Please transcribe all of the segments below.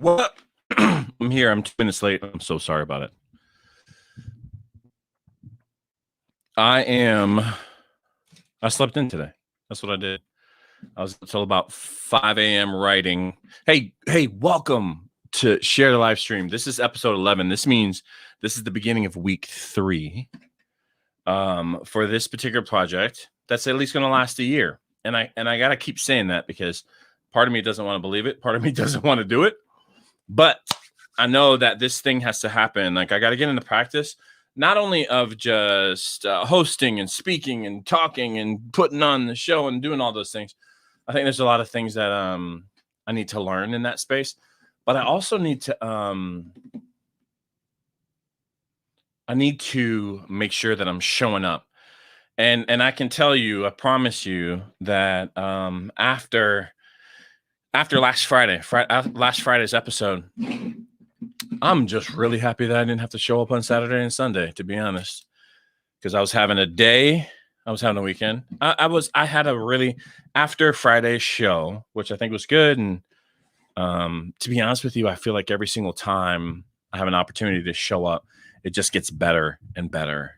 What? I'm here. I'm 2 minutes late. I'm so sorry about it. I slept in today. That's what I did. I was until about 5 a.m. writing. Hey, welcome to Share the Live Stream. This is episode 11. This means this is the beginning of week 3 for this particular project. That's at least going to last a year. And I got to keep saying that because part of me doesn't want to believe it. Part of me doesn't want to do it. But I know that this thing has to happen. Like, I got to get into practice, not only of just hosting and speaking and talking and putting on the show and doing all those things. I think there's a lot of things that I need to learn in that space, but I also need to make sure that I'm showing up. And I can tell you, I promise you that after last Friday's episode, I'm just really happy that I didn't have to show up on Saturday and Sunday, to be honest, because I was having a day. I was having a weekend. I had a really, after Friday's show, which I think was good. And to be honest with you, I feel like every single time I have an opportunity to show up, it just gets better and better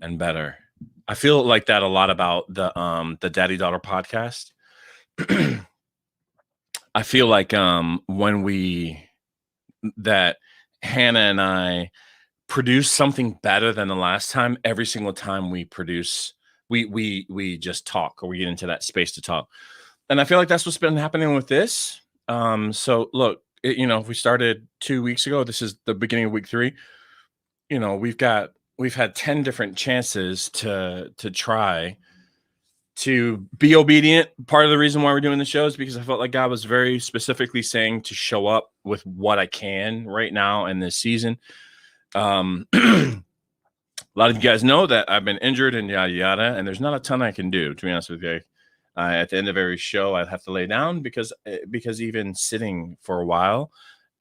and better. I feel like that a lot about the Daddy Daughter podcast. I feel like that Hannah and I produce something better than the last time. Every single time we produce, we just talk, or we get into that space to talk. And I feel like that's what's been happening with this. So look, if we started 2 weeks ago, this is the beginning of week 3. We've had 10 different chances to try to be obedient. Part of the reason why we're doing the show is because I felt like God was very specifically saying to show up with what I can right now in this season. A lot of you guys know that I've been injured and yada yada, and there's not a ton I can do, to be honest with you. At the end of every show, I'd have to lay down because even sitting for a while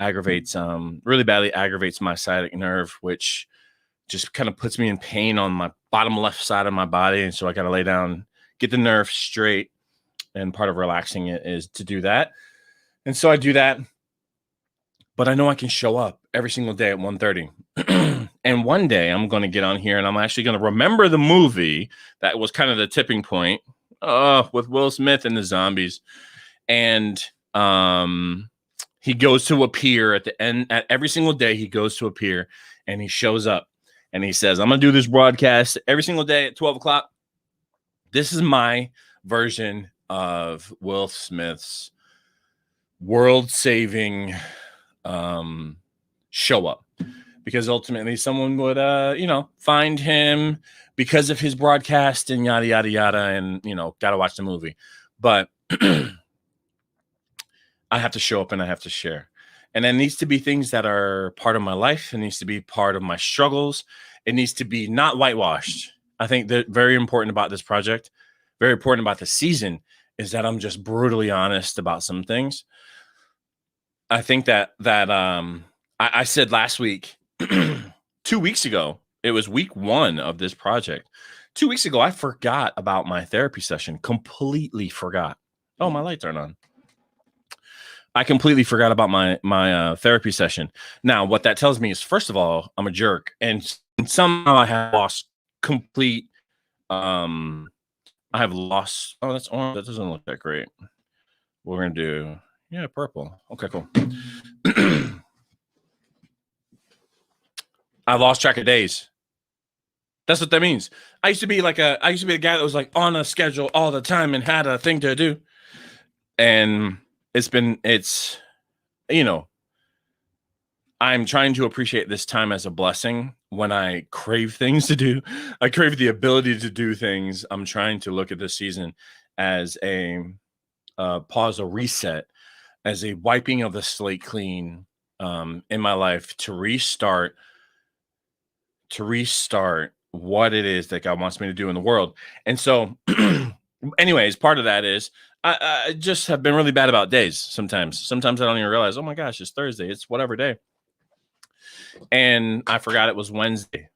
really badly aggravates my sciatic nerve, which just kind of puts me in pain on my bottom left side of my body. And so I got to lay down, get the nerve straight. And part of relaxing it is to do that. And so I do that. But I know I can show up every single day at 1:30. And one day I'm going to get on here and I'm actually going to remember the movie that was kind of the tipping point with Will Smith and the zombies. And he goes to a pier at the end. At every single day, he goes to a pier and he shows up and he says, I'm going to do this broadcast every single day at 12 o'clock. This is my version of Will Smith's world-saving show up, because ultimately someone would find him because of his broadcast and yada yada yada, and gotta watch the movie. But I have to show up and I have to share, and it needs to be things that are part of my life. It needs to be part of my struggles. It needs to be not whitewashed. I think that very important about this project, very important about the season, is that I'm just brutally honest about some things. I think that I said last week, 2 weeks ago, it was week 1 of this project. 2 weeks ago, I forgot about my therapy session, completely forgot. Oh, my lights aren't on. I completely forgot about my therapy session. Now, what that tells me is, first of all, I'm a jerk, and somehow I have lost complete. I have lost. Oh, that's orange. That doesn't look that great. We're gonna do purple. Okay, cool. I lost track of days. That's what that means. I used to be the guy that was like on a schedule all the time and had a thing to do. And I'm trying to appreciate this time as a blessing. When I crave things to do, I crave the ability to do things. I'm trying to look at this season as a pause, a reset, as a wiping of the slate clean in my life, to restart what it is that God wants me to do in the world. And so anyways, part of that is I just have been really bad about days. Sometimes I don't even realize, oh my gosh, it's Thursday. It's whatever day. And I forgot it was Wednesday.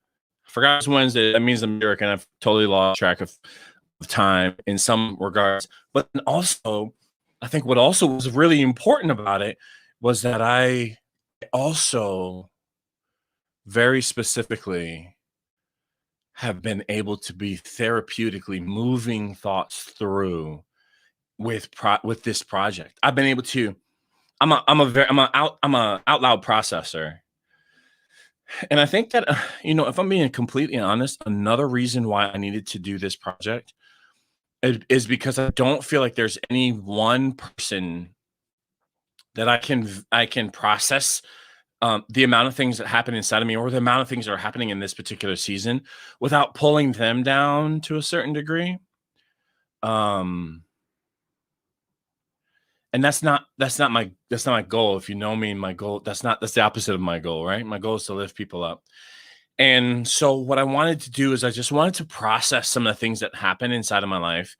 That means I'm jerk, and I've totally lost track of time in some regards. But also, I think what also was really important about it was that I also very specifically have been able to be therapeutically moving thoughts through with this project. I've been able to. I'm a out loud processor, and I think that if I'm being completely honest, another reason why I needed to do this project is because I don't feel like there's any one person that I can process the amount of things that happen inside of me, or the amount of things that are happening in this particular season, without pulling them down to a certain degree. Um, and that's not my goal. If you know me, my goal that's the opposite of my goal, right? My goal is to lift people up. And so what I wanted to do is I just wanted to process some of the things that happen inside of my life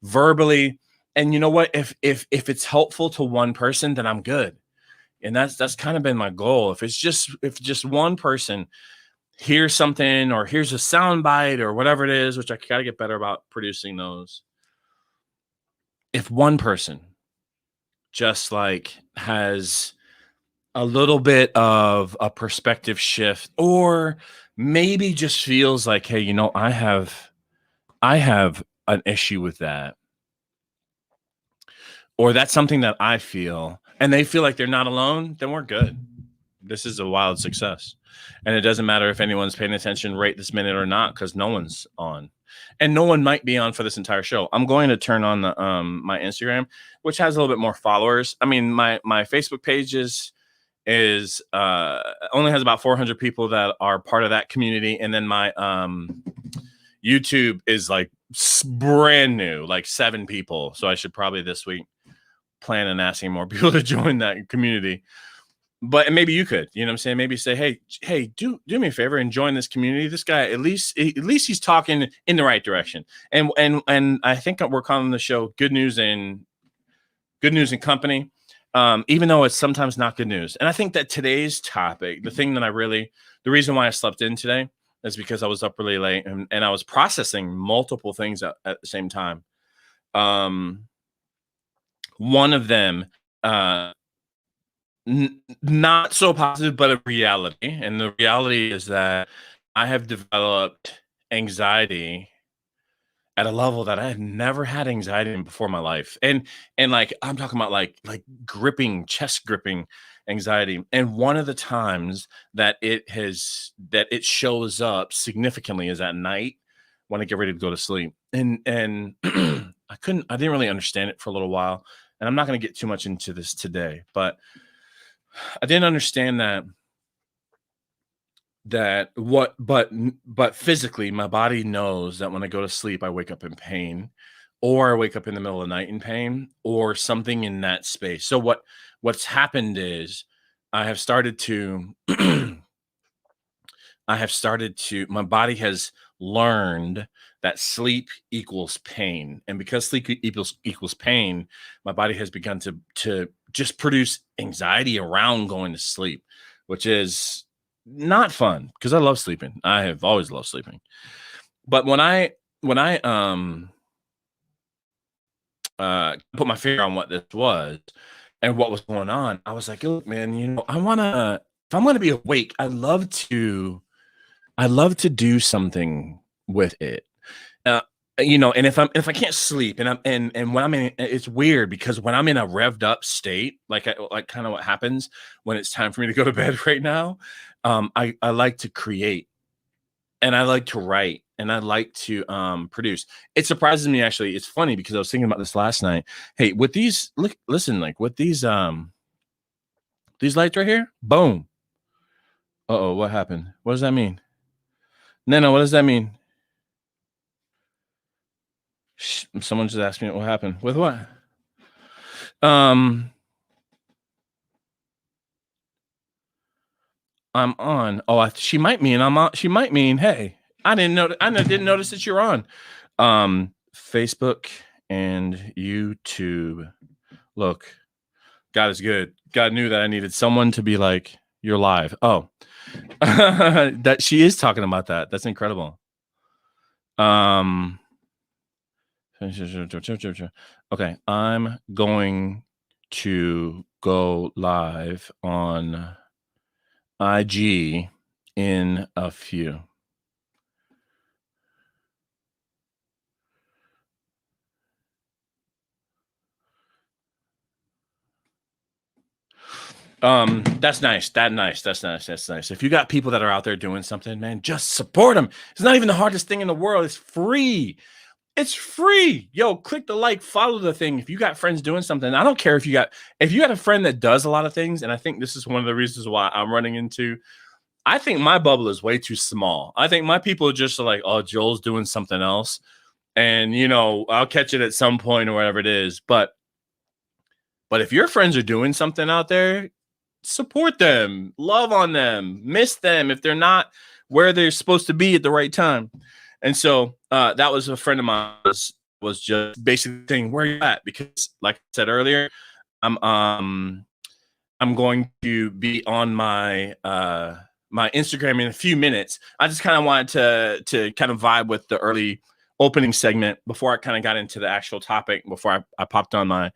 verbally. And you know what? If it's helpful to one person, then I'm good. And that's kind of been my goal. If just one person hears something, or here's a sound bite, or whatever it is, which I gotta get better about producing those. If one person just like has a little bit of a perspective shift, or maybe just feels like, hey, I have an issue with that, or that's something that I feel, and they feel like they're not alone, then we're good. This is a wild success. And it doesn't matter if anyone's paying attention right this minute or not, because no one's on. And no one might be on for this entire show. I'm going to turn on the my Instagram, which has a little bit more followers. I mean, my Facebook page is only has about 400 people that are part of that community. And then my YouTube is like brand new, like 7 people. So I should probably this week plan on asking more people to join that community. But maybe you could, you know what I'm saying? Maybe say, hey, do me a favor and join this community. This guy, at least he's talking in the right direction. And I think we're calling the show Good News and Company. Even though it's sometimes not good news. And I think that today's topic, the reason why I slept in today is because I was up really late, and I was processing multiple things at the same time. One of them, not so positive, but a reality. And the reality is that I have developed anxiety at a level that I had never had anxiety in before in my life. And like I'm talking about like gripping, chest gripping anxiety. And one of the times that it shows up significantly is at night when I get ready to go to sleep. And I didn't really understand it for a little while. And I'm not going to get too much into this today, but I didn't understand but physically my body knows that when I go to sleep I wake up in pain, or I wake up in the middle of the night in pain, or something in that space. So what's happened is I have started to my body has learned that sleep equals pain. And because sleep equals pain, my body has begun to just produce anxiety around going to sleep, which is not fun because I love sleeping. I have always loved sleeping. But when I put my finger on what this was and what was going on, I was like, look, man, if I'm gonna be awake, I love to do something with it. Uh, and if I can't sleep, and when I'm in, it's weird because when I'm in a revved up state, like kind of what happens when it's time for me to go to bed right now, I like to create, and I like to write, and I like to produce. It surprises me, actually. It's funny because I was thinking about this last night. Hey, with listen, like with these lights right here, boom. Uh-oh, what happened? What does that mean? No, what does that mean? Someone just asked me what happened. With what? I'm on. Oh, she might mean I'm on. She might mean, hey, I didn't notice that you're on. Facebook and YouTube. Look, God is good. God knew that I needed someone to be like, you're live. Oh, that she is talking about that. That's incredible. Okay, I'm going to go live on IG in a few. That's nice. That's nice. If you got people that are out there doing something, man, just support them. It's not even the hardest thing in the world. It's free. It's free. Yo, click the like, follow the thing. If you got friends doing something, I don't care if you got a friend that does a lot of things, and I think this is one of the reasons why I'm running into. I think my bubble is way too small. I think my people are just like, oh, Joel's doing something else, and I'll catch it at some point or whatever it is. But if your friends are doing something out there, support them, love on them, miss them if they're not where they're supposed to be at the right time. And so that was a friend of mine was just basically saying, where you at? Because like I said earlier, I'm going to be on my my Instagram in a few minutes. I just kind of wanted to kind of vibe with the early opening segment before I kind of got into the actual topic, before I popped on my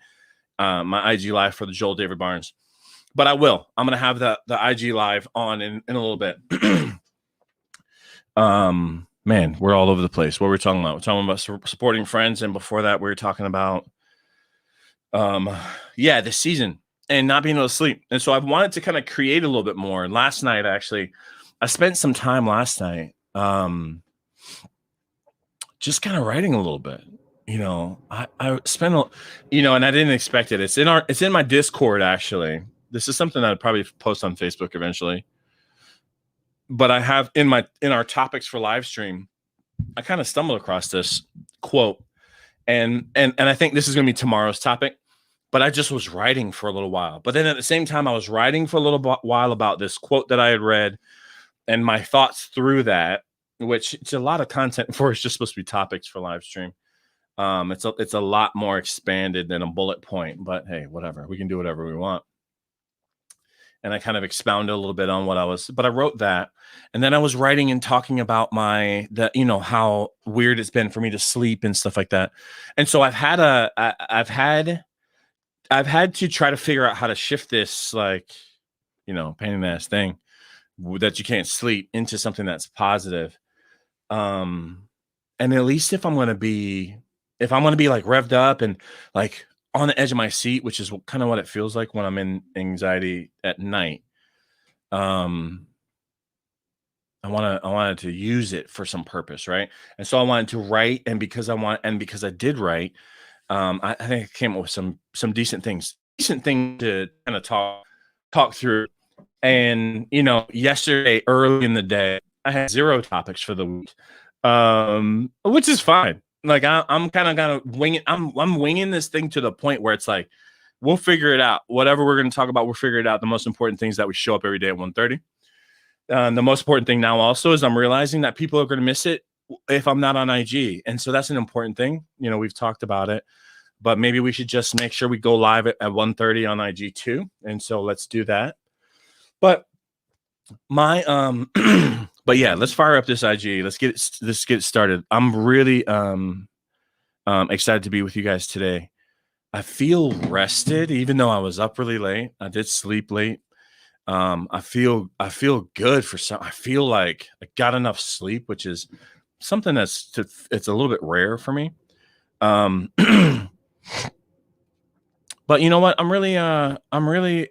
my IG live for the Joel David Barnes. But I'm going to have the IG live on in a little bit. Man, we're all over the place. What were we talking about? We're talking about supporting friends. And before that, we were talking about, this season and not being able to sleep. And so I wanted to kind of create a little bit more. And last night, actually, I spent some time last night, just kind of writing a little bit. I spent, and I didn't expect it. It's in my Discord, actually. This is something I'd probably post on Facebook eventually. But I have in our topics for Livestream, I kind of stumbled across this quote, and I think this is going to be tomorrow's topic. But I just was writing for a little while. But then at the same time, I was writing for a little while about this quote that I had read and my thoughts through that, which it's a lot of content for. It's just supposed to be topics for Livestream. It's a lot more expanded than a bullet point. But hey, whatever. We can do whatever we want. And I kind of expounded a little bit on but I wrote that. And then I was writing and talking about how weird it's been for me to sleep and stuff like that. And so I've had to try to figure out how to shift this, pain in the ass thing that you can't sleep into something that's positive. And at least if I'm going to be like revved up and like on the edge of my seat, which is kind of what it feels like when I'm in anxiety at night. I wanted to use it for some purpose, right? And so I wanted to write, and because I did write, I think I came up with some decent things to kind of talk through. And yesterday early in the day, I had 0 topics for the week, which is fine. Like I'm kind of winging. I'm winging this thing to the point where it's like, we'll figure it out. Whatever we're going to talk about, we'll figure it out. The most important thing is that we show up every day at 1:30. The most important thing now also is I'm realizing that people are going to miss it if I'm not on IG. And so that's an important thing. We've talked about it, but maybe we should just make sure we go live at 1:30 on IG too. And so let's do that. But but yeah, let's fire up this IG. Let's get it started. I'm really excited to be with you guys today. I feel rested, even though I was up really late. I did sleep late. I feel good for some. I feel like I got enough sleep, which is something it's a little bit rare for me. But you know what? I'm really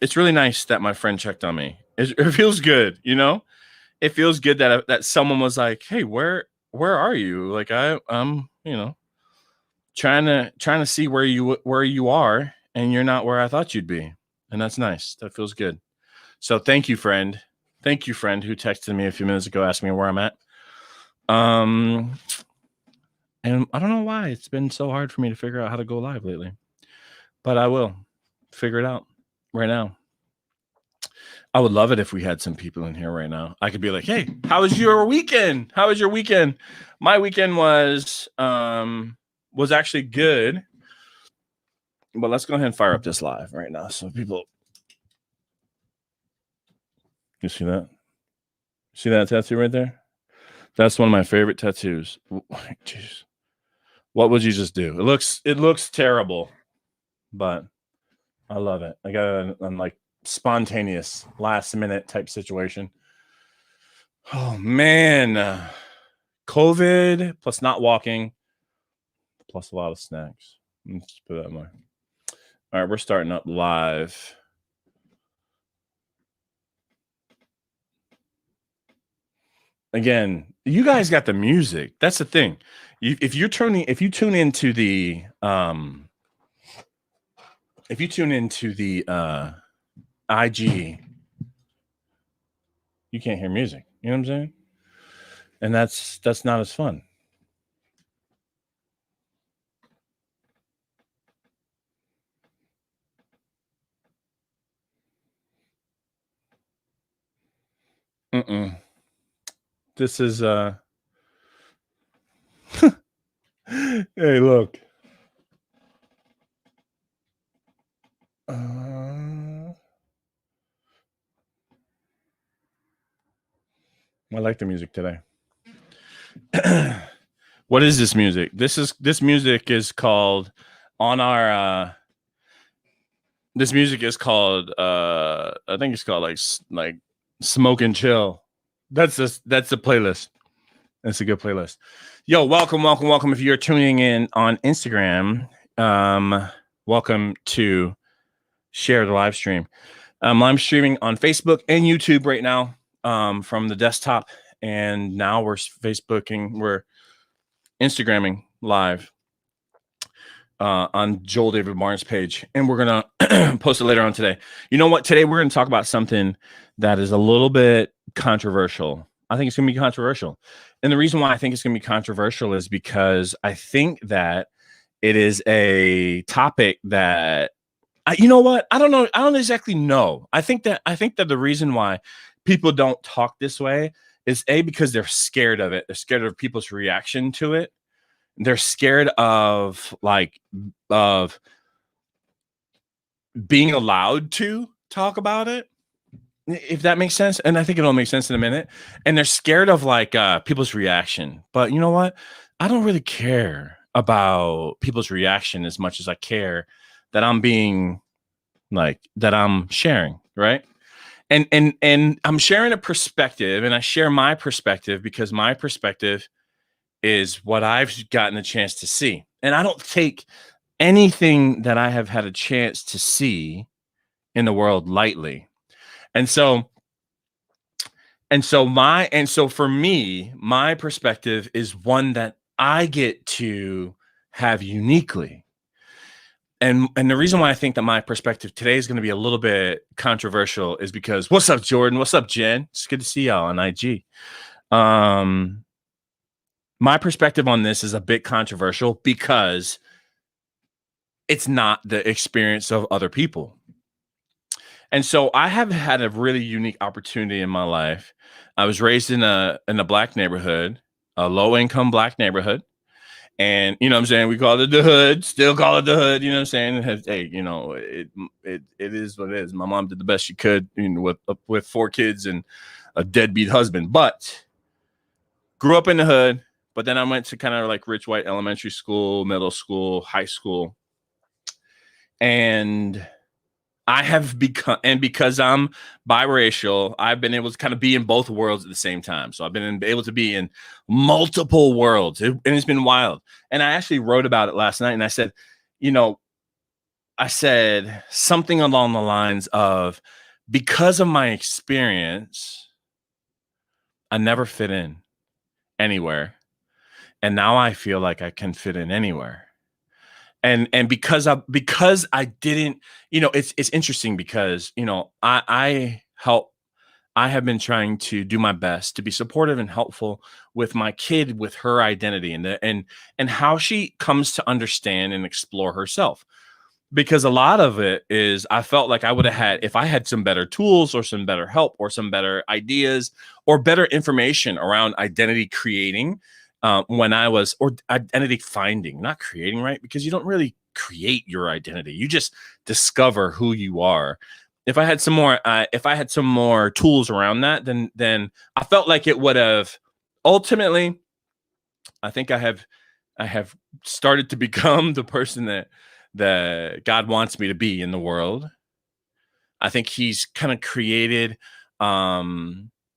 it's really nice that my friend checked on me. It feels good, It feels good that someone was like, "Hey, where are you?" Like I'm, trying to see where you are, and you're not where I thought you'd be, and that's nice. That feels good. So thank you, friend. Thank you, friend, who texted me a few minutes ago asking me where I'm at. And I don't know why it's been so hard for me to figure out how to go live lately, but I will figure it out right now. I would love it if we had some people in here right now. I could be like, "Hey, how was your weekend? How was your weekend?" My weekend was actually good. But let's go ahead and fire up this live right now. So people, you see that? See that tattoo right there? That's one of my favorite tattoos. Jeez. What would you just do? It looks terrible. but I love it. I got a like spontaneous last minute type situation. Oh man, COVID plus not walking plus a lot of snacks. Let's put that way. All right, we're starting up live. Again, you guys got the music. That's the thing. If you tune into the IG, you can't hear music. You know what I'm saying? And that's not as fun. This is hey, look. I like the music today. What is this music? This music is called on our this music is called I think it's called like Smoke and Chill. That's the playlist. That's a good playlist. Yo, welcome. If you're tuning in on Instagram, welcome to share the live stream. I'm streaming on Facebook and YouTube right now from the desktop, and now we're Instagramming live on Joel David Barnes page, and we're gonna post it later on today. You know what? Today we're gonna talk about something that is a little bit controversial. I think it's gonna be controversial, and the reason why I think it's gonna be controversial is because I think that it is a topic that you know what? I don't know. I don't exactly know. I think that the reason why people don't talk this way is because they're scared of it. They're scared of people's reaction to it. They're scared of being allowed to talk about it, if that makes sense. And I think it'll make sense in a minute. And they're scared of people's reaction. But you know what? I don't really care about people's reaction as much as I care that I'm being that I'm sharing, right? And I'm sharing a perspective, and I share my perspective because my perspective is what I've gotten a chance to see. And I don't take anything that I have had a chance to see in the world lightly. And so for me, my perspective is one that I get to have uniquely. And the reason why I think that my perspective today is going to be a little bit controversial is because what's up, Jordan? What's up, Jen? It's good to see y'all on IG. My perspective on this is a bit controversial because it's not the experience of other people. And so I have had a really unique opportunity in my life. I was raised in a black neighborhood, a low income black neighborhood. And you know what I'm saying? We call it the hood, still call it the hood, you know what I'm saying? Hey, you know, it is what it is. My mom did the best she could, you know, with 4 kids and a deadbeat husband, but grew up in the hood. But then I went to kind of like rich white elementary school, middle school, high school. And I have become, and because I'm biracial, I've been able to kind of be in both worlds at the same time. So I've been able to be in multiple worlds, and it's been wild. And I actually wrote about it last night, and I said, you know, I said something along the lines of, because of my experience, I never fit in anywhere. And now I feel like I can fit in anywhere. And because I didn't, you know, it's interesting because, you know, I have been trying to do my best to be supportive and helpful with my kid, with her identity and how she comes to understand and explore herself. Because a lot of it is, I felt like I would have had, if I had some better tools or some better help or some better ideas or better information around identity creating, when I was, or identity finding, not creating, right? Because you don't really create your identity. You just discover who you are. If I had some more tools around that, then I felt like it would have ultimately, I think I have started to become the person that God wants me to be in the world. I think he's kind of created,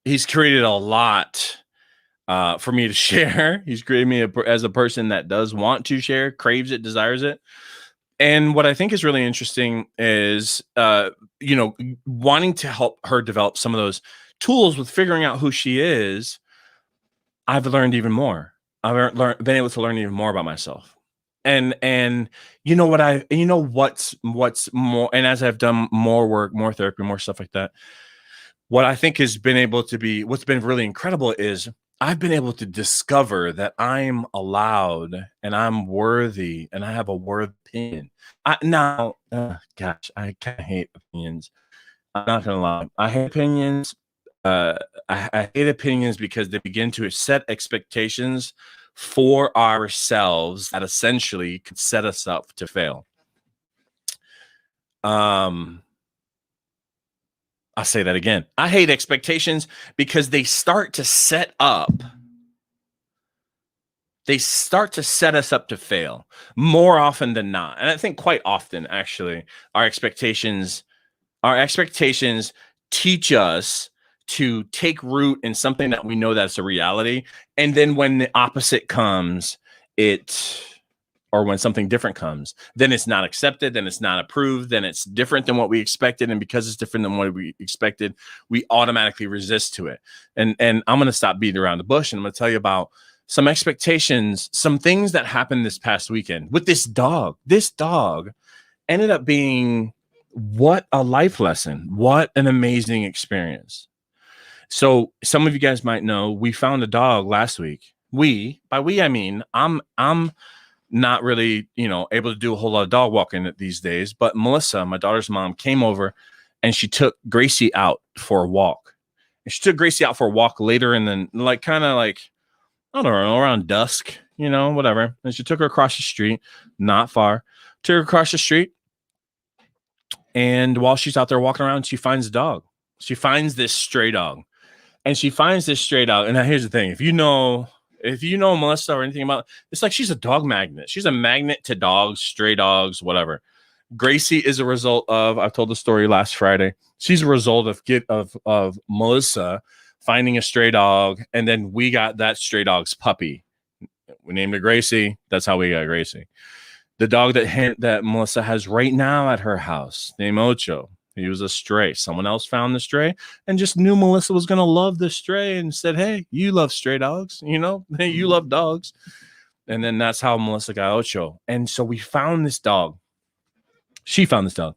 he's created a lot for me to share. He's created me as a person that does want to share, craves it, desires it. And what I think is really interesting is, wanting to help her develop some of those tools with figuring out who she is. I've learned even more. I've been able to learn even more about myself. And what's more, and as I've done more work, more therapy, more stuff like that, what I think has been able to be, what's been really incredible is I've been able to discover that I'm allowed and I'm worthy and I have a worth opinion. I kind of hate opinions. I'm not gonna lie. I hate opinions. I hate opinions because they begin to set expectations for ourselves that essentially could set us up to fail. I'll say that again. I hate expectations because they start to set us up to fail more often than not. And I think quite often, actually, our expectations teach us to take root in something that we know that's a reality. And then when the opposite comes, or when something different comes, then it's not accepted, then it's not approved, then it's different than what we expected. And because it's different than what we expected, we automatically resist to it. And I'm going to stop beating around the bush, and I'm going to tell you about some expectations, some things that happened this past weekend with this dog. This dog ended up being, what a life lesson. What an amazing experience. So some of you guys might know, we found a dog last week. By we, I mean, I'm not really, able to do a whole lot of dog walking these days, but Melissa, my daughter's mom, came over and she took Gracie out for a walk. And she took Gracie out for a walk later in the, I don't know, around dusk, whatever. And she took her across the street, not far, took her across the street. And while she's out there walking around, she finds a dog. She finds this stray dog. And now here's the thing. If you know Melissa or anything about it, it's like she's a dog magnet. She's a magnet to dogs, stray dogs, whatever. Gracie is a result of, I've told the story last Friday. She's a result of Melissa finding a stray dog, and then we got that stray dog's puppy. We named her Gracie. That's how we got Gracie. The dog that Melissa has right now at her house, named Ocho. He was a stray. Someone else found the stray and just knew Melissa was going to love the stray and said, hey, you love stray dogs, you love dogs. And then that's how Melissa got Ocho. And so we found this dog. She found this dog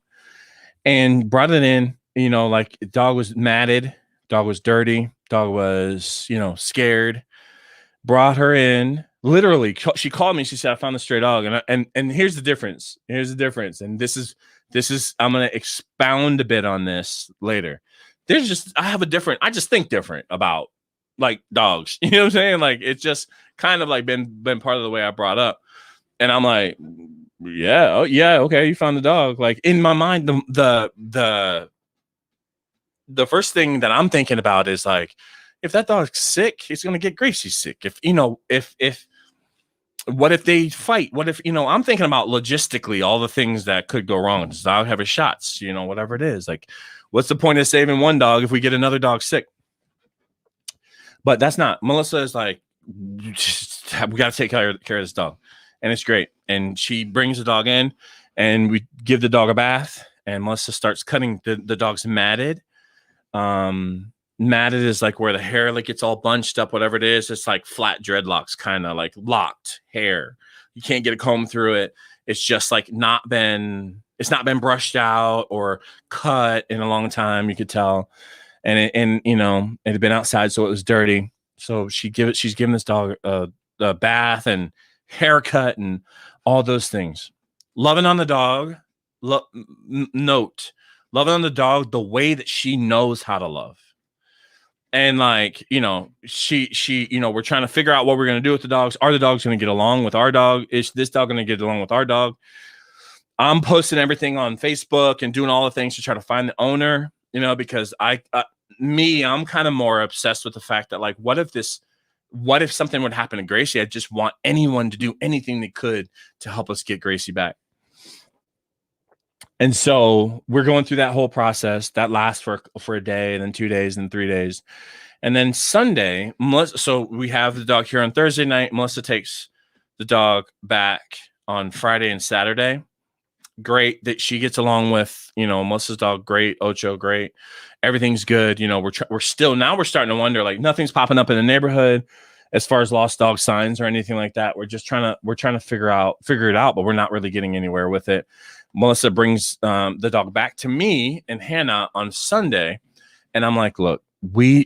and brought it in, the dog was matted, dog was dirty, dog was, scared, brought her in. Literally, she called me. She said, I found the stray dog. And here's the difference. And this is, I'm going to expound a bit on this later. I just think different about like dogs. You know what I'm saying? Like, it's just kind of like been part of the way I brought up. And I'm like, yeah, okay, you found the dog. Like, in my mind, the first thing that I'm thinking about is like, if that dog's sick, it's going to get Gracie sick. What if they fight? What if, I'm thinking about logistically all the things that could go wrong. Does the dog have his shots? Whatever it is. Like, what's the point of saving one dog if we get another dog sick? But that's not. Melissa is like, we got to take care of this dog. And it's great. And she brings the dog in and we give the dog a bath. And Melissa starts cutting the dog's matted. Matted is like where the hair gets all bunched up, whatever it is. It's like flat dreadlocks, kind of like locked hair. You can't get a comb through it. It's just like it's not been brushed out or cut in a long time. You could tell, and it had been outside, so it was dirty. So she's giving this dog a bath and haircut and all those things. Loving on the dog. Note, loving on the dog the way that she knows how to love. And she, we're trying to figure out what we're going to do with the dogs. Are the dogs going to get along with our dog? Is this dog going to get along with our dog? I'm posting everything on Facebook and doing all the things to try to find the owner, because I'm kind of more obsessed with the fact that what if something would happen to Gracie? I just want anyone to do anything they could to help us get Gracie back. And so we're going through that whole process that lasts for a day, and then 2 days, and 3 days. And then Sunday, so we have the dog here on Thursday night. Melissa takes the dog back on Friday and Saturday. Great that she gets along with, Melissa's dog. Great. Ocho, great. Everything's good. We're still, now we're starting to wonder, like, nothing's popping up in the neighborhood as far as lost dog signs or anything like that. We're just trying to figure it out, but we're not really getting anywhere with it. Melissa brings the dog back to me and Hannah on Sunday. And I'm like, look,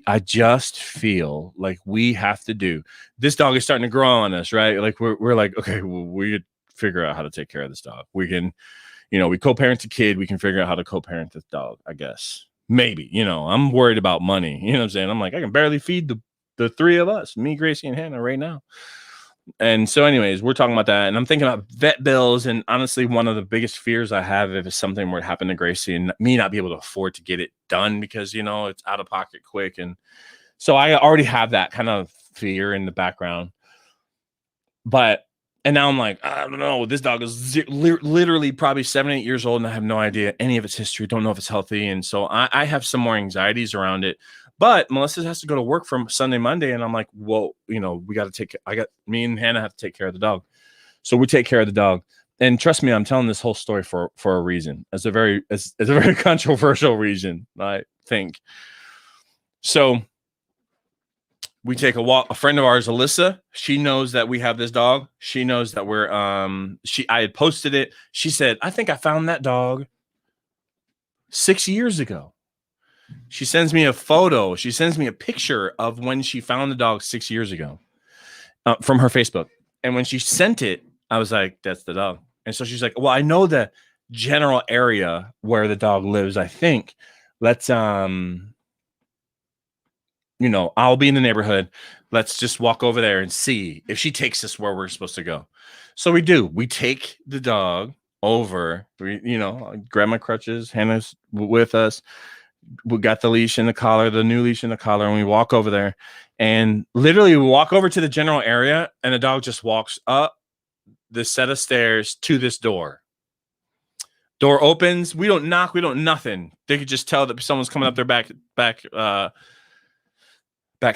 I just feel like we have to do, this dog is starting to grow on us, right? Like we're like, okay, well, we could figure out how to take care of this dog. We can, we co-parent the kid. We can figure out how to co-parent this dog, I guess. Maybe, I'm worried about money. You know what I'm saying? I'm like, I can barely feed the three of us, me, Gracie, and Hannah right now. And so anyways, we're talking about that. And I'm thinking about vet bills. And honestly, one of the biggest fears I have if something were to happen to Gracie and me not be able to afford to get it done because, it's out of pocket quick. And so I already have that kind of fear in the background. And now I'm like, I don't know. This dog is literally probably 7, 8 years old, and I have no idea any of its history. Don't know if it's healthy. And so I have some more anxieties around it. But Melissa has to go to work from Sunday, Monday. And I'm like, well, we got to me and Hannah have to take care of the dog. So we take care of the dog. And trust me, I'm telling this whole story for a reason. It's a very controversial reason, I think. So we take a walk. A friend of ours, Alyssa, she knows that we have this dog. She knows that we're I had posted it. She said, I think I found that dog 6 years ago. She sends me a photo. She sends me a picture of when she found the dog 6 years ago from her Facebook. And when she sent it, I was like, that's the dog. And so she's like, well, I know the general area where the dog lives, I think. Let's, I'll be in the neighborhood. Let's just walk over there and see if she takes us where we're supposed to go. So we do. We take the dog over. I grab my crutches. Hannah's with us. We got the leash and the collar, the new leash and the collar, and we walk over there. And literally we walk over to the general area, and the dog just walks up this set of stairs to this door. Door opens. We don't knock. We don't nothing. They could just tell that someone's coming up their back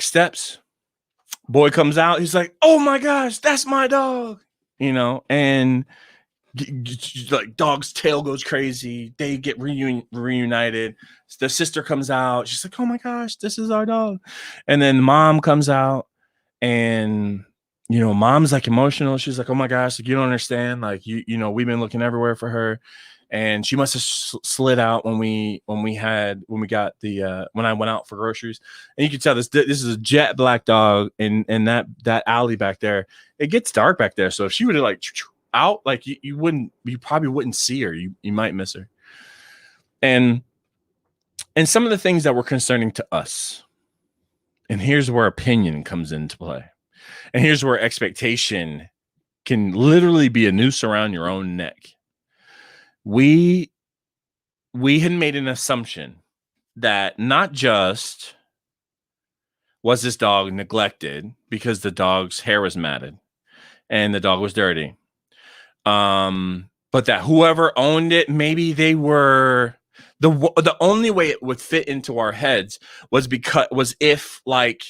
steps. Boy comes out. He's like, oh my gosh, that's my dog. And like dog's tail goes crazy. They get reunited. The sister comes out. She's like, oh my gosh, this is our dog. And then mom comes out, and mom's like emotional. She's like, oh my gosh, like, you don't understand. Like, we've been looking everywhere for her, and she must have slid out when I went out for groceries. And you can tell this is a jet black dog, and that alley back there, it gets dark back there. So if she would have like out, like you probably wouldn't see her. You might miss her. And some of the things that were concerning to us, and here's where opinion comes into play, and here's where expectation can literally be a noose around your own neck. We had made an assumption that not just was this dog neglected because the dog's hair was matted and the dog was dirty, but that whoever owned it, maybe they were the only way it would fit into our heads was if like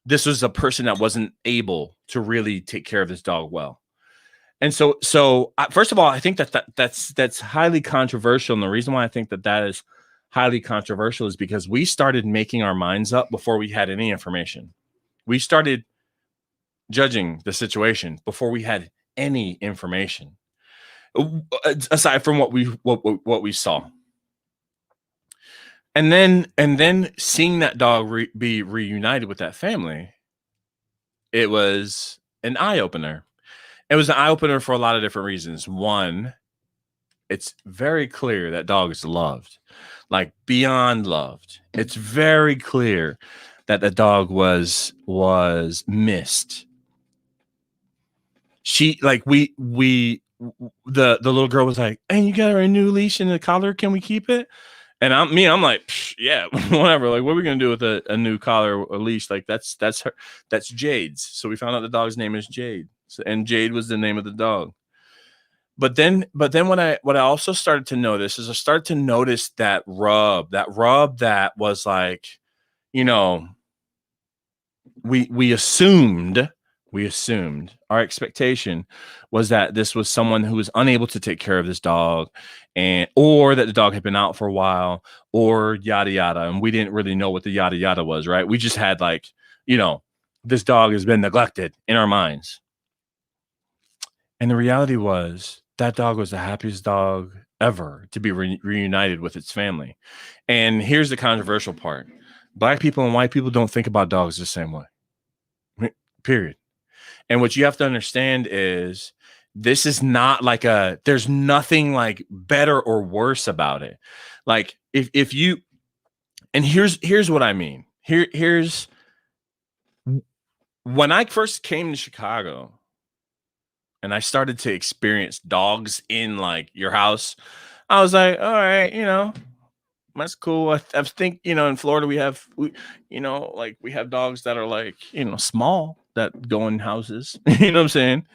this was a person that wasn't able to really take care of this dog well. And so first of all, I think that's highly controversial. And the reason why I think that is highly controversial is because we started making our minds up before we had any information. We started judging the situation before we had any information, aside from what we saw. And then seeing that dog be reunited with that family, it was an eye-opener. It was an eye-opener for a lot of different reasons. One, it's very clear that dog is loved, like beyond loved. It's very clear that the dog was missed. She like the little girl was like, "And you got her a new leash and a collar. Can we keep it?" And I'm like, yeah, whatever. Like, what are we gonna do with a new collar or leash? Like, that's her. That's Jade's. So we found out the dog's name is Jade, and Jade was the name of the dog. But then what I also started to notice is I started to notice that rub that was like, you know, we assumed our expectation was that this was someone who was unable to take care of this dog, and or that the dog had been out for a while, or yada yada, and we didn't really know what the yada yada was, right? We just had like, you know, this dog has been neglected in our minds. And the reality was that dog was the happiest dog ever to be reunited with its family. And here's the controversial part. Black people and white people don't think about dogs the same way. Period. And what you have to understand is this is not like there's nothing like better or worse about it. Like if you, and here's what I mean. Here's when I first came to Chicago and I started to experience dogs in like your house, I was like, all right, that's cool. I think, in Florida we have dogs that are like, small that go in houses. You know what I'm saying?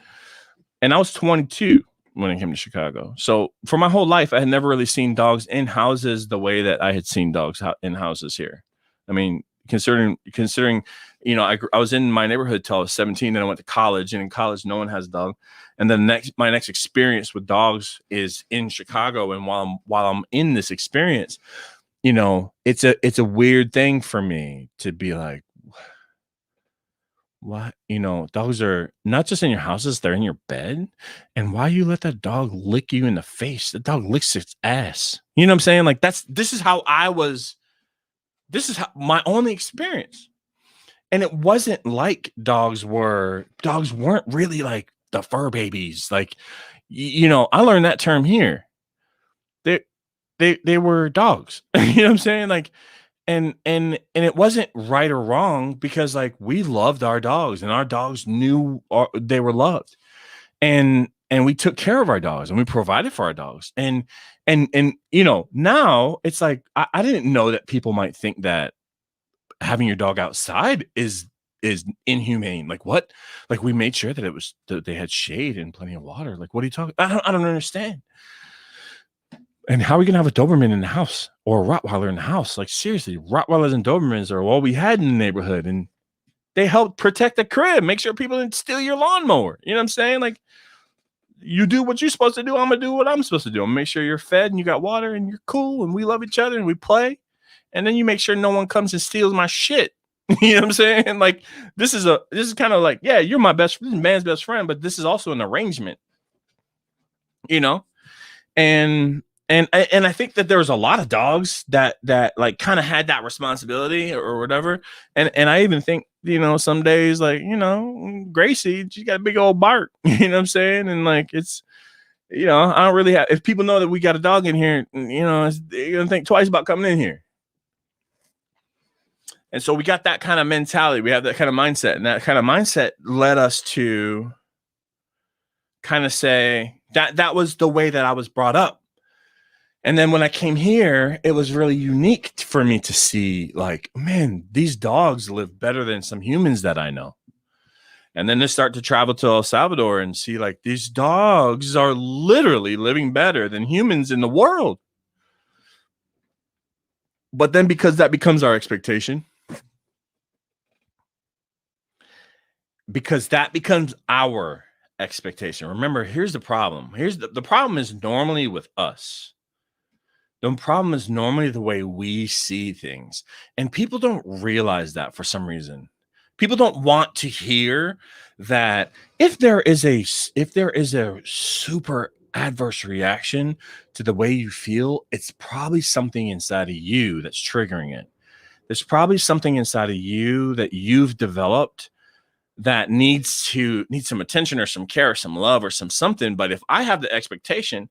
And I was 22 when I came to Chicago. So for my whole life, I had never really seen dogs in houses the way that I had seen dogs in houses here. I mean, considering, I was in my neighborhood till I was 17. Then I went to college, and in college, no one has a dog. And then my next experience with dogs is in Chicago. And while I'm in this experience, it's a weird thing for me to be like, what? Dogs are not just in your houses, they're in your bed. And why you let that dog lick you in the face? The dog licks its ass. You know what I'm saying? Like this is how my only experience. And it wasn't like dogs weren't really like the fur babies. Like, I learned that term here. They were dogs. You know what I'm saying? Like, and it wasn't right or wrong, because like we loved our dogs and our dogs knew they were loved, and we took care of our dogs and we provided for our dogs. And now it's like, I didn't know that people might think that having your dog outside is inhumane. Like what? Like we made sure that they had shade and plenty of water. Like, what are you talking? I don't understand. And how are we gonna have a Doberman in the house or a Rottweiler in the house? Like seriously, Rottweilers and Dobermans are all we had in the neighborhood, and they help protect the crib, make sure people didn't steal your lawnmower. You know what I'm saying? Like, you do what you're supposed to do, I'm gonna do what I'm supposed to do. I'm gonna make sure you're fed and you got water and you're cool and we love each other and we play. And then you make sure no one comes and steals my shit. You know what I'm saying? Like, this is kind of like, yeah, you're my man's best friend, but this is also an arrangement. And I think that there was a lot of dogs that like kind of had that responsibility or whatever. And I even think, some days, like, Gracie, she got a big old bark, you know what I'm saying? And like, it's, I don't really have, if people know that we got a dog in here, they're going to think twice about coming in here. And so we got that kind of mentality. We have that kind of mindset, and that kind of mindset led us to kind of say that was the way that I was brought up. And then when I came here, it was really unique for me to see, like, man, these dogs live better than some humans that I know. And then to start to travel to El Salvador and see, like, these dogs are literally living better than humans in the world. But then, because that becomes our expectation, because that becomes our expectation. Remember, here's the problem. The problem is normally with us. The problem is normally the way we see things. And people don't realize that for some reason. People don't want to hear that if there is a super adverse reaction to the way you feel, it's probably something inside of you that's triggering it. There's probably something inside of you that you've developed that needs some attention or some care or some love or something. But if I have the expectation,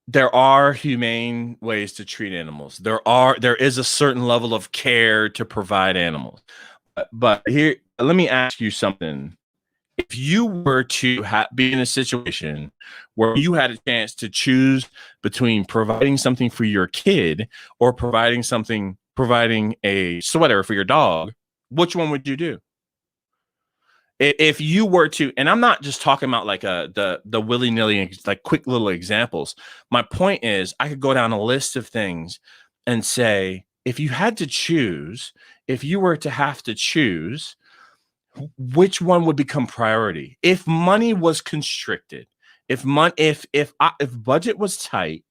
there are humane ways to treat animals. There is a certain level of care to provide animals. But here, let me ask you something. If you were to be in a situation where you had a chance to choose between providing something for your kid or providing a sweater for your dog, which one would you do? If you were to, and I'm not just talking about like the willy-nilly, like quick little examples. My point is, I could go down a list of things and say, if you had to choose, if you were to have to choose, which one would become priority? If money was constricted, if budget was tight,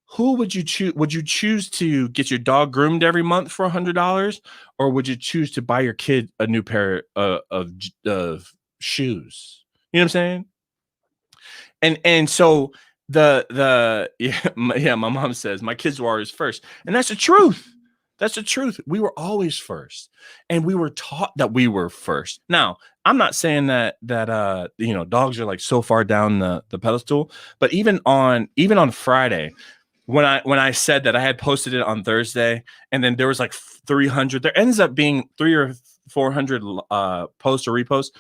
who would you choose? Would you choose to get your dog groomed every month for $100, or would you choose to buy your kid a new pair of shoes? You know what I'm saying? And so my mom says my kids were always first, and that's the truth. That's the truth. We were always first, and we were taught that we were first. Now, I'm not saying that dogs are like so far down the pedestal, but even on Friday, when I said that I had posted it on Thursday, and then there was like 300, there ends up being 300 or 400 posts or reposts.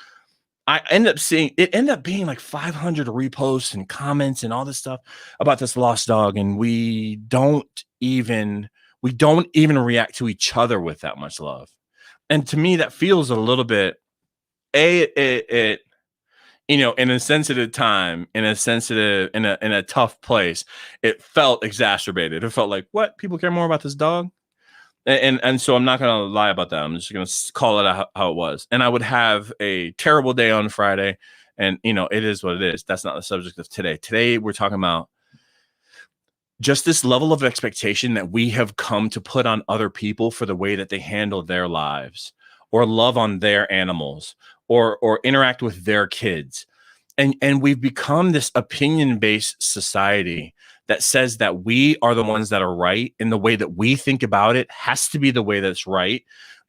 I ended up being like 500 reposts and comments and all this stuff about this lost dog, and we don't even react to each other with that much love. And to me, that feels a little bit it in a sensitive time, in a tough place, it felt exacerbated. It felt like, what? People care more about this dog? And so I'm not going to lie about that. I'm just going to call it out how it was. And I would have a terrible day on Friday, and it is what it is. That's not the subject of today. Today we're talking about just this level of expectation that we have come to put on other people for the way that they handle their lives, or love on their animals, or interact with their kids. And we've become this opinion-based society that says that we are the ones that are right, and the way that we think about it has to be the way that's right,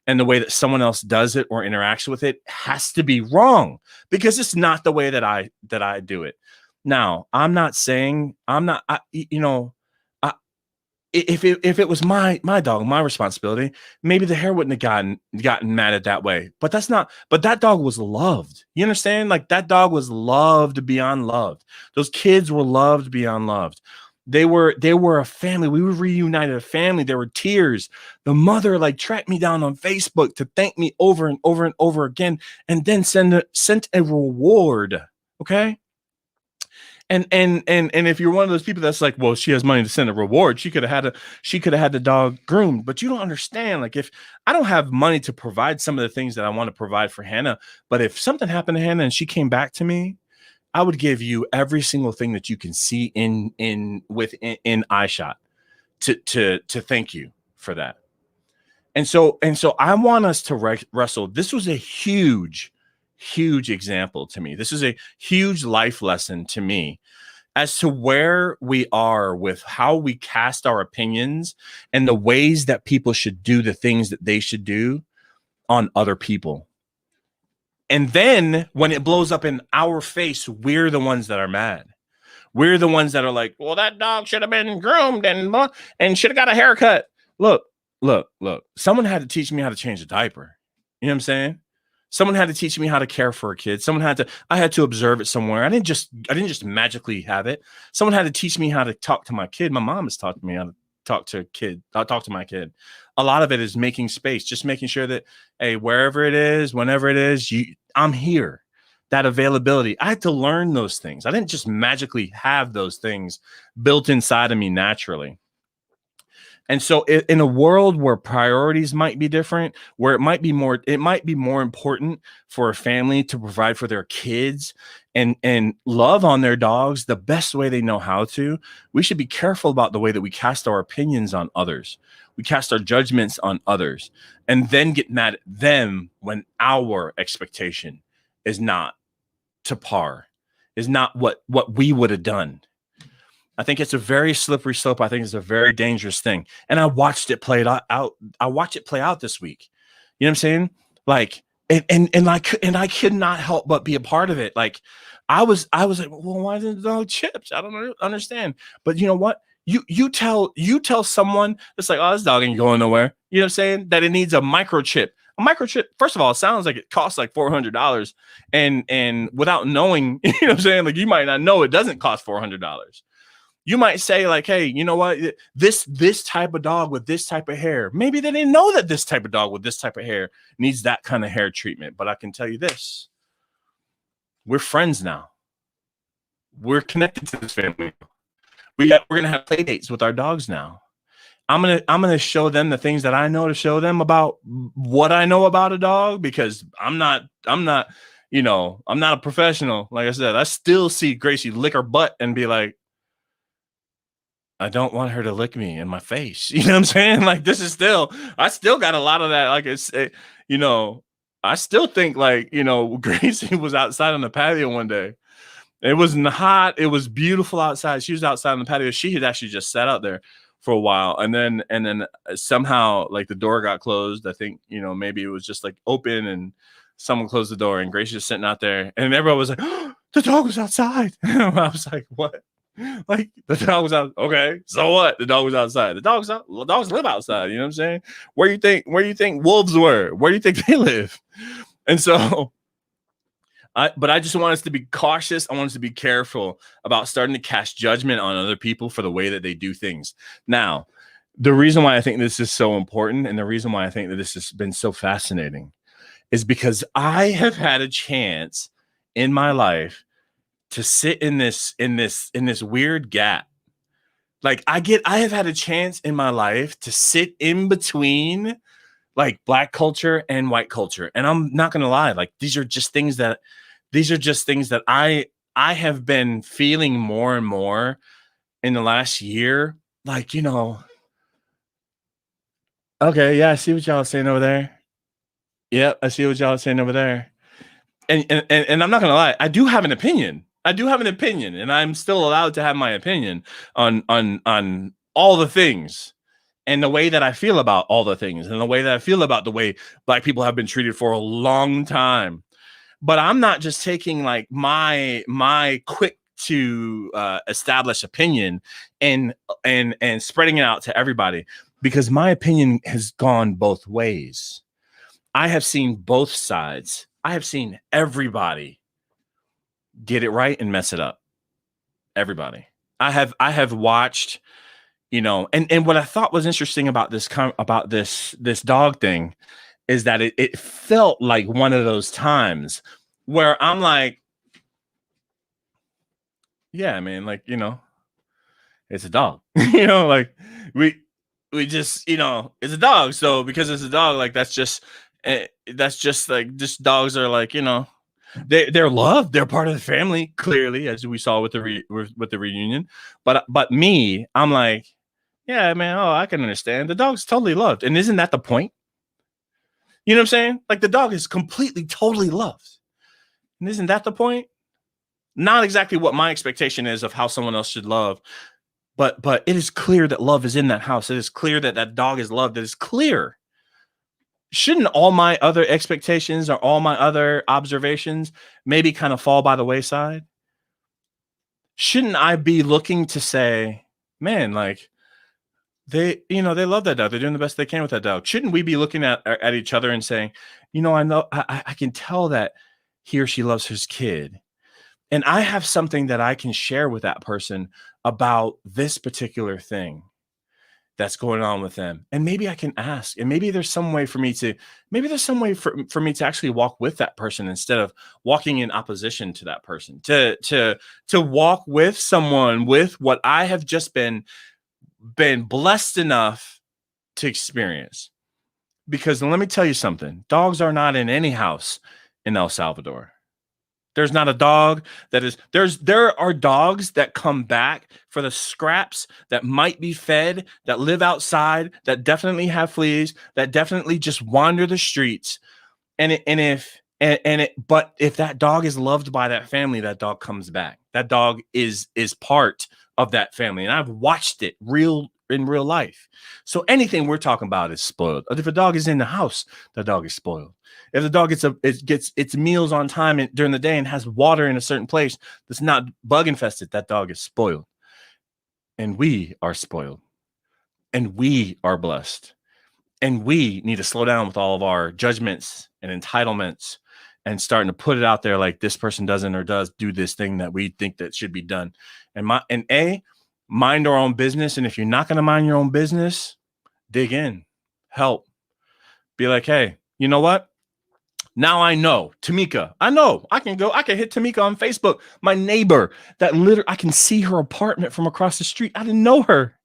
and the way that someone else does it or interacts with it has to be wrong, because it's not the way that I do it. Now, I'm not saying if it was my dog, my responsibility, maybe the hair wouldn't have gotten mad at that way. But that dog was loved. You understand? Like, that dog was loved beyond loved. Those kids were loved beyond loved. They were a family. We were reunited, a family. There were tears. The mother tracked me down on Facebook to thank me over and over and over again, and then sent a reward. Okay. And if you're one of those people that's like, well, she has money to send a reward, she could have had the dog groomed. But you don't understand. Like, if I don't have money to provide some of the things that I want to provide for Hannah, but if something happened to Hannah and she came back to me, I would give you every single thing that you can see in iShot to thank you for that. And so I want us to wrestle. This was a huge example to me. This is a huge life lesson to me as to where we are with how we cast our opinions and the ways that people should do the things that they should do on other people. And then when it blows up in our face, we're the ones that are mad. We're the ones that are like, well, that dog should have been groomed and should have got a haircut. Look. Someone had to teach me how to change a diaper. You know what I'm saying? Someone had to teach me how to care for a kid. I had to observe it somewhere. I didn't just magically have it. Someone had to teach me how to talk to my kid. My mom has taught me how to talk to my kid. A lot of it is making space, just making sure that, hey, wherever it is, whenever it is, I'm here. That availability. I had to learn those things. I didn't just magically have those things built inside of me naturally. And so in a world where priorities might be different, where it might be more important for a family to provide for their kids and love on their dogs the best way they know how to, we should be careful about the way that we cast our opinions on others. We cast our judgments on others and then get mad at them when our expectation is not to par, is not what we would have done. I think it's a very slippery slope. I think it's a very dangerous thing. And I watched it play out. I watched it play out this week. You know what I'm saying? Like, and I could not help but be a part of it. Like, I was like, well, why didn't the dog chips? I don't understand. But you know what? You tell someone it's like, oh, this dog ain't going nowhere. You know what I'm saying? That it needs a microchip. A microchip, first of all, it sounds like it costs like $400. And without knowing, you know what I'm saying? Like, you might not know it doesn't cost $400. You might say like, hey, you know what? This type of dog with this type of hair, maybe they didn't know that this type of dog with this type of hair needs that kind of hair treatment. But I can tell you this, We're friends now. We're connected to this family. We're gonna have play dates with our dogs now. I'm gonna show them the things that I know to show them about what I know about a dog, because I'm not I'm not a professional. Like I said, I still see Gracie lick her butt and be like, I don't want her to lick me in my face. You know what I'm saying? Like, I still got a lot of that. Like, I still think, like, Gracie was outside on the patio one day. It wasn't hot. It was beautiful outside. She was outside on the patio. She had actually just sat out there for a while. And then somehow, like, the door got closed. I think, maybe it was just like open and someone closed the door, and Gracie was sitting out there, and everyone was like, oh, the dog was outside. I was like, what? Like, the dog was out. Okay, so what? The dog was outside. The dogs live outside. You know what I'm saying? Where you think wolves were? Where do you think they live? And so, but I just want us to be cautious. I want us to be careful about starting to cast judgment on other people for the way that they do things. Now, the reason why I think this is so important, and the reason why I think that this has been so fascinating, is because I have had a chance in my life to sit in this weird gap. Like, I have had a chance in my life to sit in between, like, Black culture and white culture. And I'm not gonna lie, like, these are just things that I have been feeling more and more in the last year. Like, okay, yeah, I see what y'all are saying over there. Yep, I see what y'all are saying over there. And I'm not gonna lie, I do have an opinion. And I'm still allowed to have my opinion on all the things, and the way that I feel about all the things, and the way that I feel about the way Black people have been treated for a long time. But I'm not just taking, like, my quick to establish opinion and spreading it out to everybody, because my opinion has gone both ways. I have seen both sides. I have seen everybody get it right and mess it up. Everybody. I have watched, and what I thought was interesting about this dog thing is that it felt like one of those times where I'm like, yeah, man, like, it's a dog. Like, we just, it's a dog. So because it's a dog, like, that's just like, just dogs are like, they're loved. They're part of the family, clearly, as we saw with the reunion. But me, I'm like, yeah, man. Oh, I can understand. The dog's totally loved, and isn't that the point? You know what I'm saying? Like, the dog is completely, totally loved, and isn't that the point? Not exactly what my expectation is of how someone else should love, but it is clear that love is in that house. It is clear that that dog is loved. It is clear. Shouldn't all my other expectations or all my other observations maybe kind of fall by the wayside? Shouldn't I be looking to say, man, like, they love that dog. They're doing the best they can with that dog. Shouldn't we be looking at each other and saying, I can tell that he or she loves his kid, and I have something that I can share with that person about this particular thing that's going on with them. And maybe I can ask, and maybe there's some way for me to actually walk with that person instead of walking in opposition to that person, to walk with someone with what I have just been blessed enough to experience. Because let me tell you something, dogs are not in any house in El Salvador. There's not a dog that is there are dogs that come back for the scraps that might be fed, that live outside, that definitely have fleas, that definitely just wander the streets. But if that dog is loved by that family, that dog comes back. That dog is part of that family. And I've watched it in real life. So anything we're talking about is spoiled. If a dog is in the house, the dog is spoiled. If the dog gets its meals on time during the day and has water in a certain place that's not bug infested, that dog is spoiled. And we are spoiled. And we are blessed. And we need to slow down with all of our judgments and entitlements and starting to put it out there like, this person doesn't or does do this thing that we think that should be done. And mind our own business. And if you're not going to mind your own business, dig in, help. Be like, hey, you know what? Now I know Tamika. I know I can hit Tamika on Facebook. My neighbor that literally, I can see her apartment from across the street. I didn't know her.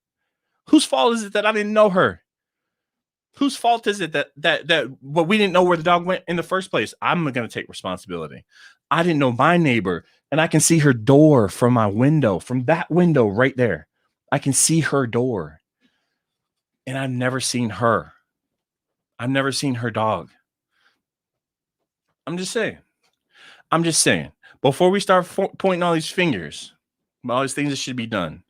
Whose fault is it that I didn't know her? Whose fault is it that we didn't know where the dog went in the first place? I'm going to take responsibility. I didn't know my neighbor, and I can see her door from my window, from that window right there. I can see her door, and I've never seen her. I've never seen her dog. I'm just saying. Before we start pointing all these fingers, all these things that should be done,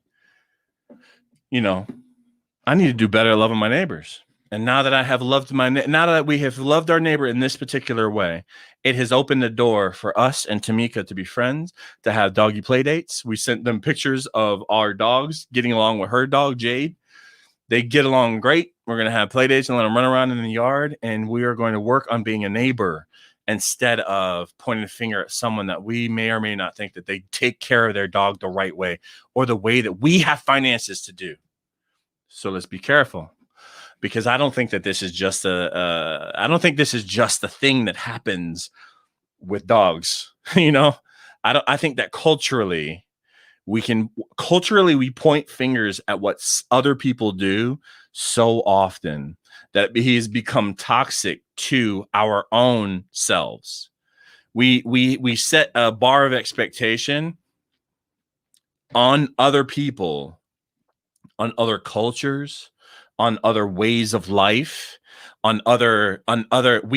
I need to do better at loving my neighbors. And now that I have loved now that we have loved our neighbor in this particular way, it has opened the door for us and Tamika to be friends, to have doggy play dates. We sent them pictures of our dogs getting along with her dog, Jade. They get along great. We're going to have play dates and let them run around in the yard. And we are going to work on being a neighbor instead of pointing a finger at someone that we may or may not think that they take care of their dog the right way or the way that we have finances to do. So let's be careful, because I don't think that this is just a thing that happens with dogs. I think that culturally we point fingers at what other people do so often that he's become toxic to our own selves. We set a bar of expectation on other people, on other cultures, on other ways of life, we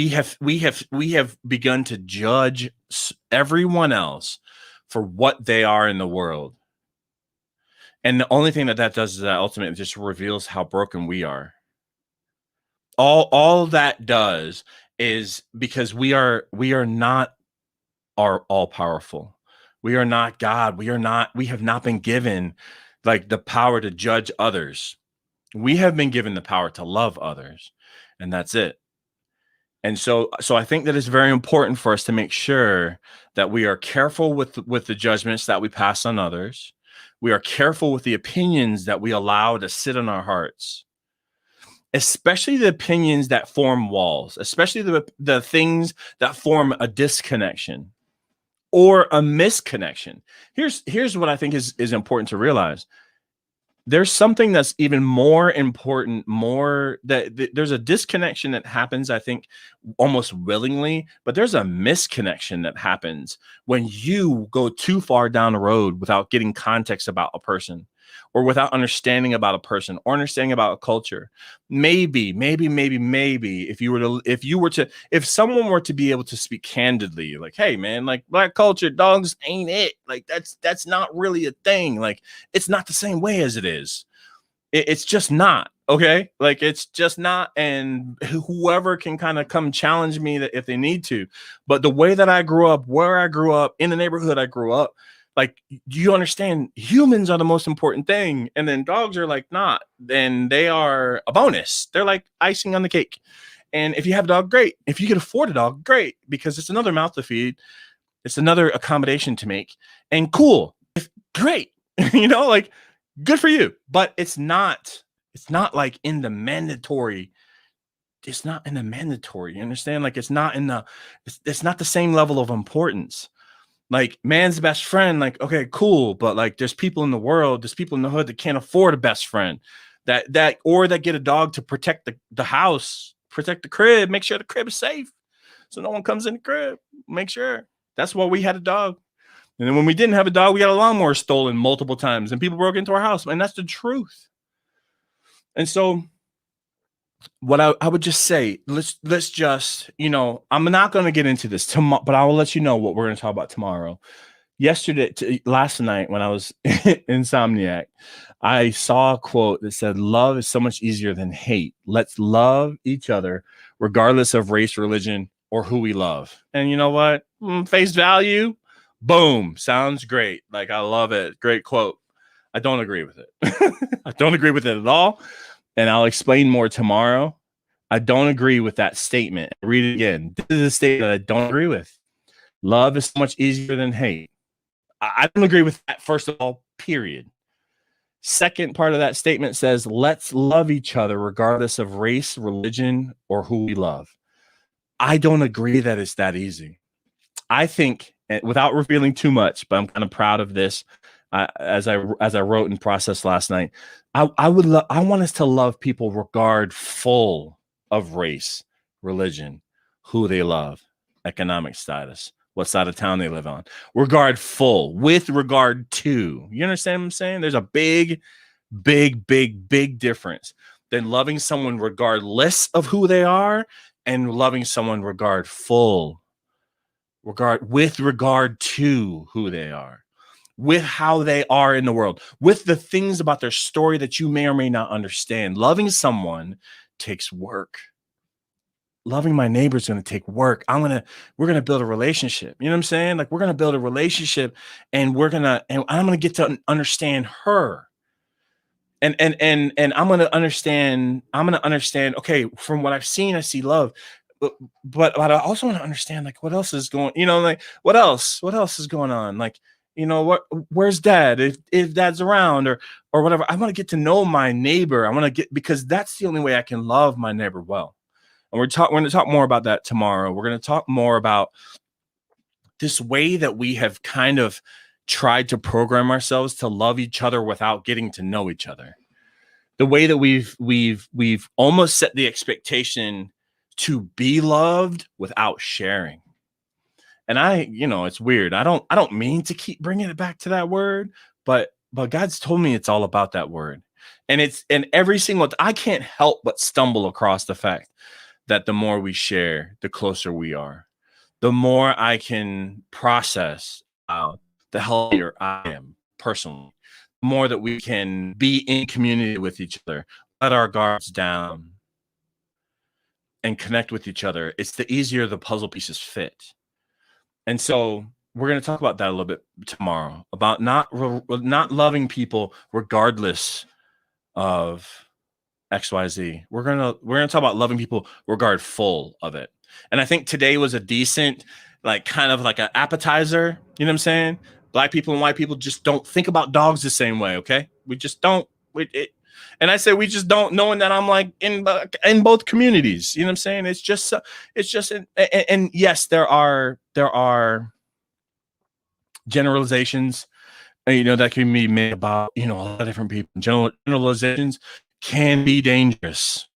have begun to judge everyone else for what they are in the world. And the only thing that does is that ultimately just reveals how broken we are. All that does is, because we are not all powerful. We are not God. We have not been given like the power to judge others. We have been given the power to love others, and that's it. And so I think that it's very important for us to make sure that we are careful with the judgments that we pass on others. We are careful with the opinions that we allow to sit in our hearts, especially the opinions that form walls, especially the things that form a disconnection or a misconnection. Here's what I think is important to realize. There's something that's even more important, there's a disconnection that happens, I think, almost willingly, but there's a misconnection that happens when you go too far down the road without getting context about a person, or without understanding about a person, or understanding about a culture. Maybe if someone were to be able to speak candidly, like, hey man, like Black culture, dogs ain't it. Like that's not really a thing. Like it's not the same way as it is. It's just not. Okay. Like it's just not. And whoever can kind of come challenge me that if they need to. But the way that I grew up, where I grew up, in the neighborhood I grew up, like, do you understand? Humans are the most important thing. And then dogs are like not. Then they are a bonus. They're like icing on the cake. And if you have a dog, great. If you can afford a dog, great. Because it's another mouth to feed. It's another accommodation to make. And cool. Great. Like good for you. But it's not like in the mandatory. It's not in the mandatory. You understand? Like it's not the same level of importance. Like man's best friend, like, okay, cool. But like there's people in the world, there's people in the hood that can't afford a best friend that get a dog to protect the house, protect the crib, make sure the crib is safe. So no one comes in the crib, make sure. That's why we had a dog. And then when we didn't have a dog, we got a lawnmower stolen multiple times and people broke into our house. And that's the truth. And so what I would just say, let's just, I'm not going to get into this tomorrow, but I will let you know what we're going to talk about tomorrow. Last night when I was insomniac, I saw a quote that said, love is so much easier than hate. Let's love each other regardless of race, religion, or who we love. And you know what? Face value, boom, sounds great. Like, I love it. Great quote. I don't agree with it. I don't agree with it at all. And I'll explain more tomorrow. I don't agree with that statement. Read it again. This is a statement that I don't agree with. Love is so much easier than hate. I don't agree with that, first of all, period. Second part of that statement says, let's love each other regardless of race, religion, or who we love. I don't agree that it's that easy. I think, without revealing too much, but I'm kind of proud of this. As I wrote and processed last night, I want us to love people regardful of race, religion, who they love, economic status, what side of town they live on. Regardful, with regard to. You understand what I'm saying? There's a big difference than loving someone regardless of who they are and loving someone with regard to who they are, with how they are in the world, with the things about their story that you may or may not understand. Loving someone takes work. Loving my neighbor is going to take work. We're going to build a relationship. You know what I'm saying? Like, we're going to build a relationship, and I'm going to get to understand her. And I'm going to understand. Okay, from what I've seen, I see love, but I also want to understand, like, what else is going. Like, what else is going on? Like, where's dad? If dad's around, or whatever. I want to get to know my neighbor. Because that's the only way I can love my neighbor well. And we're going to talk more about that tomorrow. We're going to talk more about this way that we have kind of tried to program ourselves to love each other without getting to know each other. The way that we've almost set the expectation to be loved without sharing. And it's weird. I don't mean to keep bringing it back to that word, but God's told me it's all about that word. And I can't help but stumble across the fact that the more we share, the closer we are. The more I can process, the healthier I am personally. The more that we can be in community with each other, let our guards down, and connect with each other, it's the easier the puzzle pieces fit. And so we're going to talk about that a little bit tomorrow, about not loving people regardless of XYZ. We're gonna talk about loving people regardful of it. And I think today was a decent, like, kind of like an appetizer. You know what I'm saying? Black people and white people just don't think about dogs the same way. Okay, we just don't. And I say we just don't, knowing that I'm like in both communities. You know what I'm saying? It's just and yes, there are generalizations, that can be made about, a lot of different people. Generalizations can be dangerous.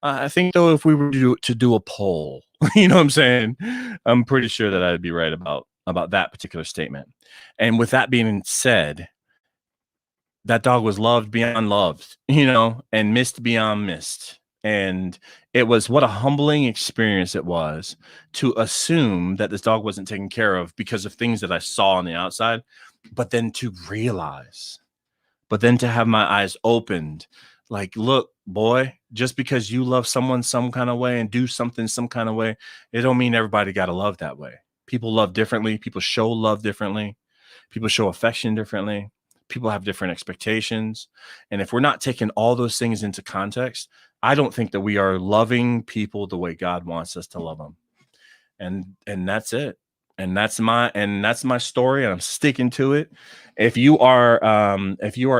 I think, though, if we were to do a poll, you know what I'm saying, I'm pretty sure that I'd be right about that particular statement. And with that being said, that dog was loved beyond loved, and missed beyond missed. And it was, what a humbling experience it was to assume that this dog wasn't taken care of because of things that I saw on the outside, but then to have my eyes opened, like, look, boy, just because you love someone some kind of way and do something some kind of way, it don't mean everybody got to love that way. People love differently. People show love differently. People show affection differently. People have different expectations. And if we're not taking all those things into context, I don't think that we are loving people the way God wants us to love them. And that's it. And that's my story, and I'm sticking to it. If you are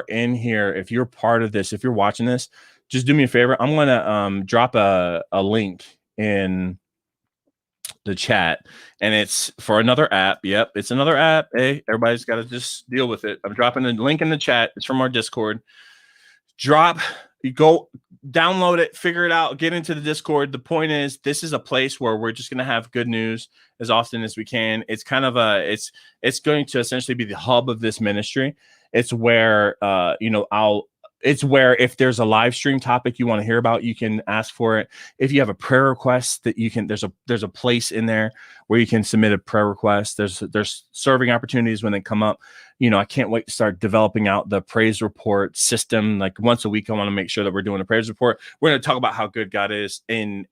in here, if you're part of this, if you're watching this, just do me a favor. I'm gonna drop a link in the chat, and it's for another app. Yep, it's another app. Hey, everybody's got to just deal with it. I'm dropping the link in the chat. It's from our Discord. You go download it, figure it out, get into the Discord. The point is, this is a place where we're just going to have good news as often as we can. It's kind of it's going to essentially be the hub of this ministry. It's where, it's where, if there's a live stream topic you want to hear about, you can ask for it. If you have a prayer request that you can, there's a place in there where you can submit a prayer request. There's serving opportunities when they come up. I can't wait to start developing out the praise report system. Like, once a week, I want to make sure that we're doing a praise report. We're going to talk about how good God is, and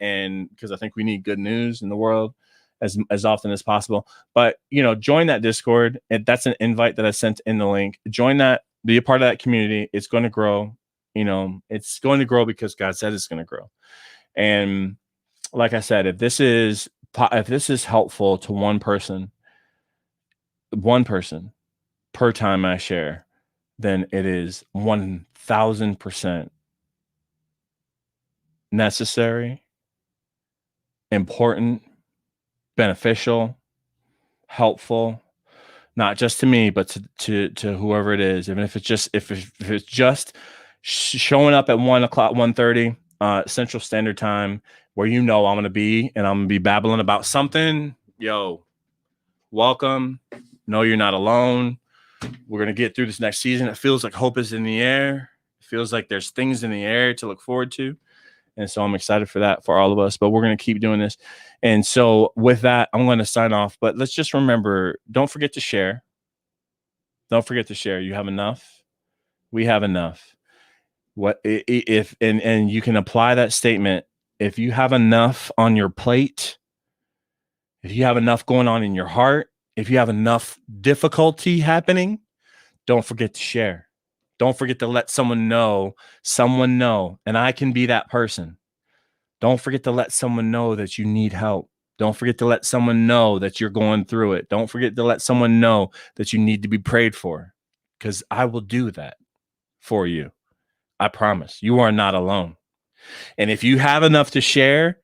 because I think we need good news in the world as often as possible. But, join that Discord. And that's an invite that I sent in the link. Join that, be a part of that community. It's going to grow. It's going to grow because God said it's going to grow. And like I said, if this is helpful to one person per time I share, then it is 1000% necessary important, beneficial, helpful, not just to me, but to whoever it is. Even if it's just if it's just showing up at 1:30 Central Standard Time, where I'm going to be, and I'm going to be babbling about something. Yo, welcome. No, you're not alone. We're going to get through this next season. It feels like hope is in the air. It feels like there's things in the air to look forward to. And so I'm excited for that for all of us, but we're going to keep doing this. And so with that, I'm going to sign off, but let's just remember, don't forget to share. Don't forget to share. You have enough. We have enough. What if, and you can apply that statement. If you have enough on your plate, if you have enough going on in your heart, if you have enough difficulty happening, don't forget to share. Don't forget to let someone know, and I can be that person. Don't forget to let someone know that you need help. Don't forget to let someone know that you're going through it. Don't forget to let someone know that you need to be prayed for, because I will do that for you. I promise. You are not alone. And if you have enough to share,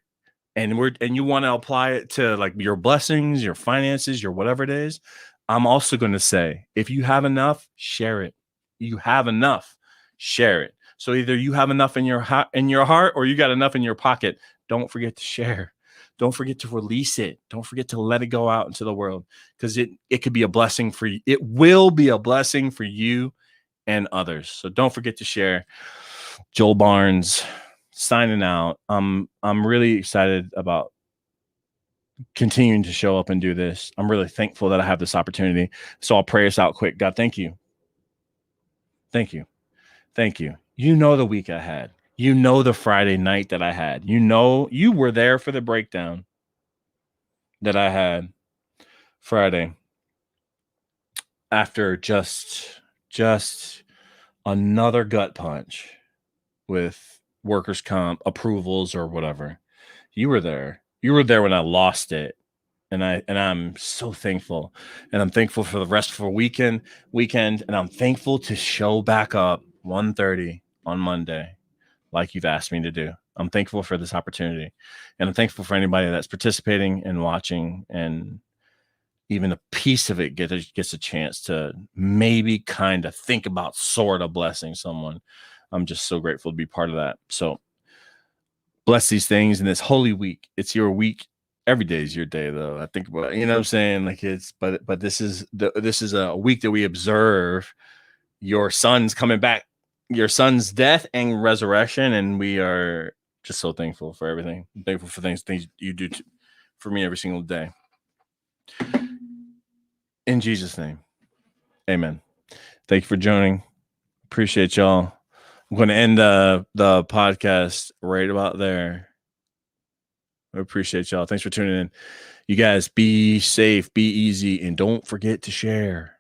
and you want to apply it to like your blessings, your finances, your whatever it is, I'm also going to say, if you have enough, share it. You have enough, share it. So either you have enough in your heart, or you got enough in your pocket. Don't forget to share. Don't forget to release it. Don't forget to let it go out into the world, because it could be a blessing for you. It will be a blessing for you and others. So don't forget to share. Joel Barnes signing out. I'm really excited about continuing to show up and do this. I'm really thankful that I have this opportunity. So I'll pray us out quick. God, thank you. Thank you. Thank you. You know the week I had. You know the Friday night that I had. You know you were there for the breakdown that I had Friday after just another gut punch with workers' comp approvals or whatever. You were there. You were there when I lost it. And I'm so thankful. And I'm thankful for the restful weekend. And I'm thankful to show back up 1:30 on Monday, like you've asked me to do. I'm thankful for this opportunity. And I'm thankful for anybody that's participating and watching, and even a piece of it gets a chance to maybe kind of think about sort of blessing someone. I'm just so grateful to be part of that. So bless these things in this holy week. It's your week. Every day is your day, though. I think about, you know what I'm saying? Like but this is a week that we observe your son's coming back, your son's death and resurrection. And we are just so thankful for everything. I'm thankful for things you do for me every single day. In Jesus' name, amen. Thank you for joining. Appreciate y'all. I'm going to end the podcast right about there. I appreciate y'all. Thanks for tuning in. You guys be safe, be easy, and don't forget to share.